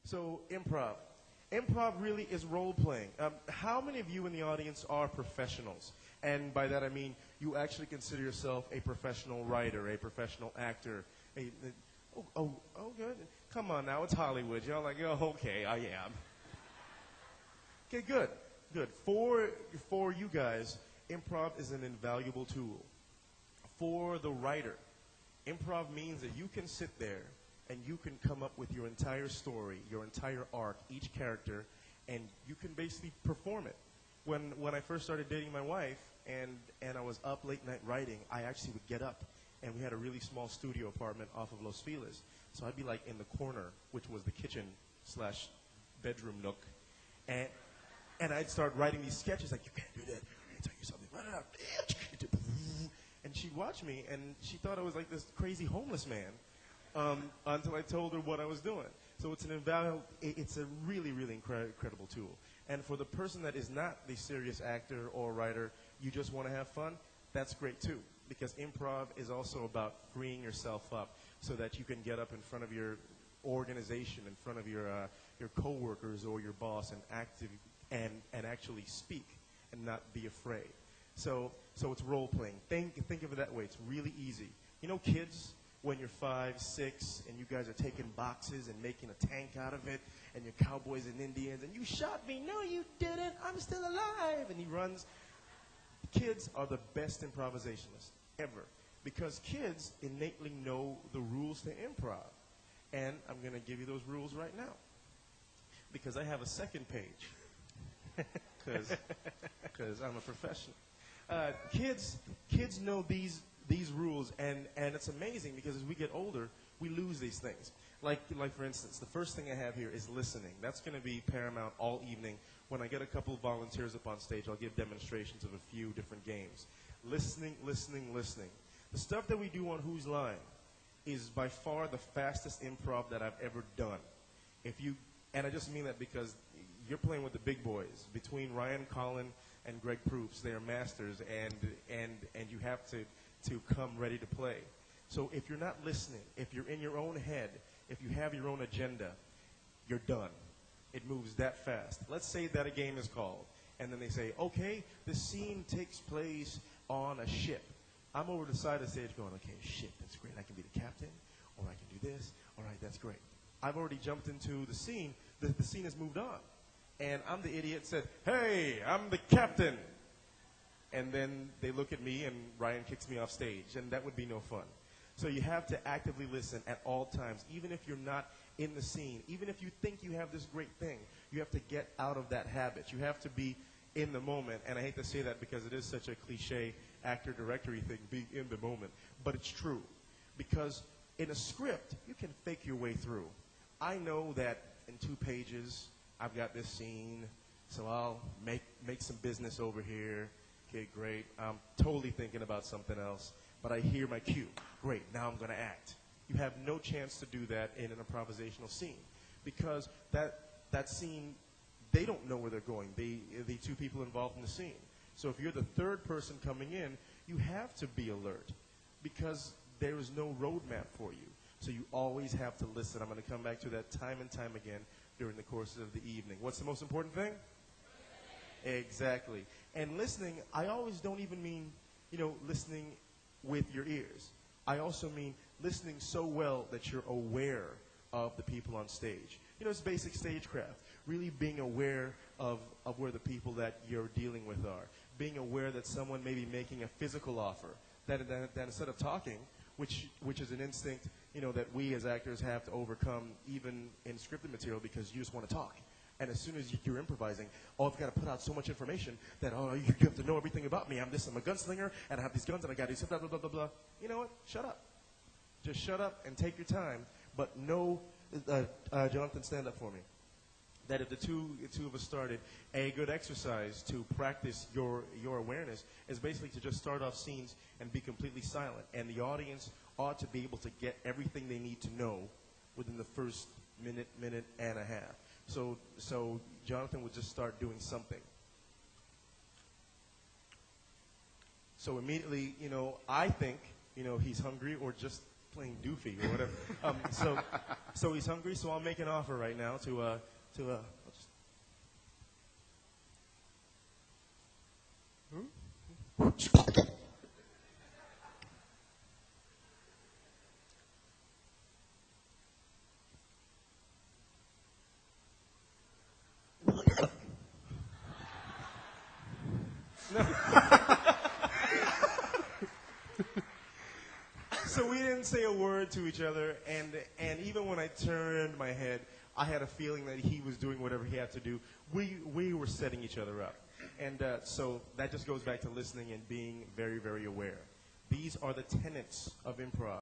So improv. Improv really is role playing. How many of you in the audience are professionals? And by that I mean you actually consider yourself a professional writer, a professional actor. Good. Come on now, it's Hollywood. Y'all like, oh, okay, I am. Okay, good, good. For you guys, improv is an invaluable tool. For the writer, improv means that you can sit there and you can come up with your entire story, your entire arc, each character, and you can basically perform it. When I first started dating my wife and I was up late night writing, I actually would get up, and we had a really small studio apartment off of Los Feliz. So I'd be like in the corner, which was the kitchen slash bedroom nook, and I'd start writing these sketches like, you can't do that, I'm gonna tell you something, run it out. And she'd watch me, and she thought I was like this crazy homeless man. Until I told her what I was doing. So it's it's a really, really incredible tool. And for the person that is not the serious actor or writer, you just want to have fun, that's great too. Because improv is also about freeing yourself up so that you can get up in front of your organization, in front of your coworkers or your boss and actually speak and not be afraid. So it's role playing. Think of it that way. It's really easy. You know, kids, when you're 5, 6, and you guys are taking boxes and making a tank out of it, and you're cowboys and Indians, and you shot me, no you didn't, I'm still alive, and he runs. Kids are the best improvisationalists ever, because kids innately know the rules to improv. And I'm going to give you those rules right now, because I have a second page, because I'm a professional. Kids know these rules, and it's amazing because as we get older, we lose these things. Like for instance, the first thing I have here is listening. That's going to be paramount all evening. When I get a couple of volunteers up on stage, I'll give demonstrations of a few different games. Listening, listening, listening. The stuff that we do on Who's Line is by far the fastest improv that I've ever done. And I just mean that because you're playing with the big boys. Between Ryan Collin and Greg Proops, they are masters, and you have to come ready to play. So if you're not listening, if you're in your own head, if you have your own agenda, you're done. It moves that fast. Let's say that a game is called, and then they say, okay, the scene takes place on a ship. I'm over the side of the stage going, okay, shit, that's great. I can be the captain, or I can do this. All right, that's great. I've already jumped into the scene. The scene has moved on. And I'm the idiot said, hey, I'm the captain. And then they look at me and Ryan kicks me off stage, and that would be no fun. So you have to actively listen at all times, even if you're not in the scene, even if you think you have this great thing, you have to get out of that habit. You have to be in the moment, and I hate to say that because it is such a cliche actor-directory thing, being in the moment, but it's true. Because in a script, you can fake your way through. I know that in 2 pages, I've got this scene, so I'll make some business over here. Okay, great. I'm totally thinking about something else, but I hear my cue. Great, now I'm going to act. You have no chance to do that in an improvisational scene because that scene, they don't know where they're going, the 2 people involved in the scene. So if you're the 3rd person coming in, you have to be alert because there is no roadmap for you. So you always have to listen. I'm going to come back to that time and time again during the course of the evening. What's the most important thing? Exactly. And listening, I always don't even mean, listening with your ears. I also mean listening so well that you're aware of the people on stage. It's basic stagecraft. Really being aware of where the people that you're dealing with are. Being aware that someone may be making a physical offer. That instead of talking, which is an instinct, that we as actors have to overcome even in scripted material because you just want to talk. And as soon as you're improvising, I've got to put out so much information that, you have to know everything about me. I'm a gunslinger, and I have these guns, and I got these blah, blah, blah, blah, blah. You know what? Shut up. Just shut up and take your time. But know, Jonathan, stand up for me, that if the two of us started, a good exercise to practice your awareness is basically to just start off scenes and be completely silent. And the audience ought to be able to get everything they need to know within the first minute and a half. So Jonathan would just start doing something. So immediately, I think, he's hungry or just playing doofy or whatever. So he's hungry. So I'll make an offer right now to I'll just, So we didn't say a word to each other, and even when I turned my head, I had a feeling that he was doing whatever he had to do. We were setting each other up, and so that just goes back to listening and being very, very aware. These are the tenets of improv.